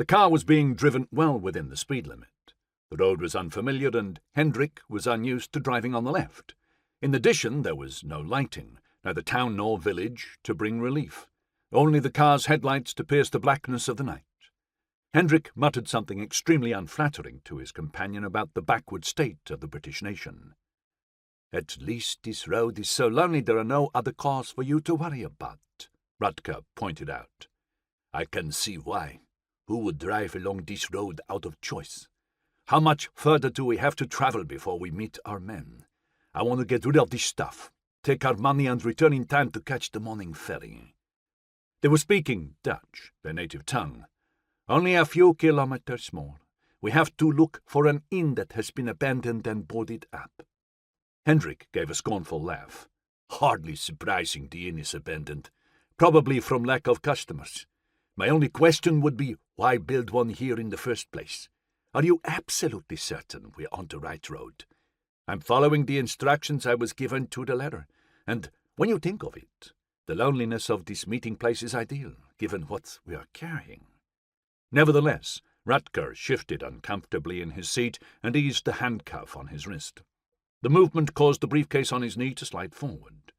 The car was being driven well within the speed limit. The road was unfamiliar, and Hendrik was unused to driving on the left. In addition, there was no lighting, neither town nor village, to bring relief. Only the car's headlights to pierce the blackness of the night. Hendrik muttered something extremely unflattering to his companion about the backward state of the British nation. "At least this road is so lonely there are no other cars for you to worry about," Rutger pointed out. "I can see why. Who would drive along this road out of choice? How much further do we have to travel before we meet our men? I want to get rid of this stuff, take our money and return in time to catch the morning ferry." They were speaking Dutch, their native tongue. "Only a few kilometers more. We have to look for an inn that has been abandoned and boarded up." Hendrik gave a scornful laugh. "Hardly surprising the inn is abandoned. Probably from lack of customers. My only question would be, why build one here in the first place? Are you absolutely certain we're on the right road? I'm following the instructions I was given to the letter, and when you think of it, the loneliness of this meeting place is ideal, given what we are carrying." Nevertheless, Rutger shifted uncomfortably in his seat and eased the handcuff on his wrist. The movement caused the briefcase on his knee to slide forward.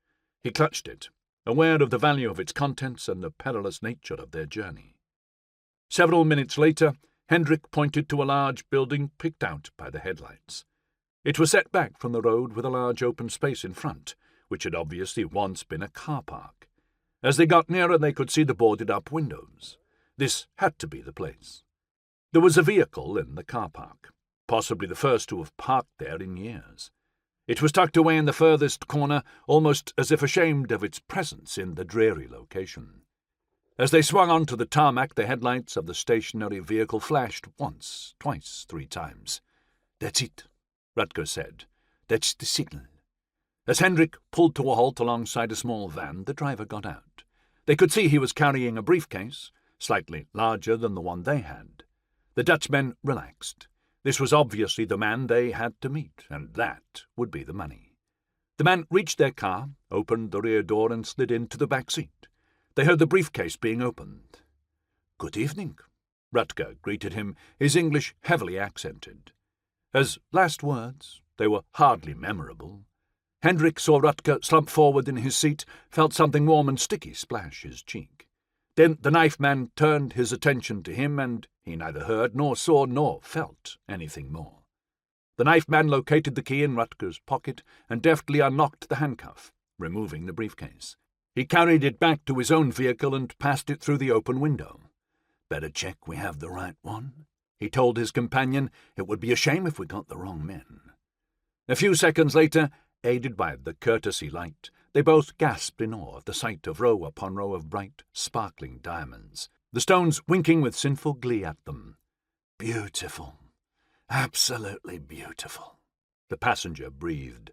He clutched it, aware of the value of its contents and the perilous nature of their journey. Several minutes later, Hendrik pointed to a large building picked out by the headlights. It was set back from the road with a large open space in front, which had obviously once been a car park. As they got nearer, they could see the boarded-up windows. This had to be the place. There was a vehicle in the car park, possibly the first to have parked there in years. It was tucked away in the furthest corner, almost as if ashamed of its presence in the dreary location. As they swung onto the tarmac, the headlights of the stationary vehicle flashed once, twice, 3 times. "That's it," Rutger said. "That's the signal." As Hendrik pulled to a halt alongside a small van, the driver got out. They could see he was carrying a briefcase, slightly larger than the one they had. The Dutchmen relaxed. This was obviously the man they had to meet, and that would be the money. The man reached their car, opened the rear door and slid into the back seat. They heard the briefcase being opened. "Good evening," Rutger greeted him, his English heavily accented. As last words, they were hardly memorable. Hendrik saw Rutger slump forward in his seat, felt something warm and sticky splash his cheek. Then the knife man turned his attention to him, and he neither heard nor saw nor felt anything more. The knife man located the key in Rutger's pocket and deftly unlocked the handcuff, removing the briefcase. He carried it back to his own vehicle and passed it through the open window. "Better check we have the right one," he told his companion. "It would be a shame if we got the wrong men." A few seconds later, aided by the courtesy light, they both gasped in awe at the sight of row upon row of bright, sparkling diamonds, the stones winking with sinful glee at them. "Beautiful, absolutely beautiful," the passenger breathed.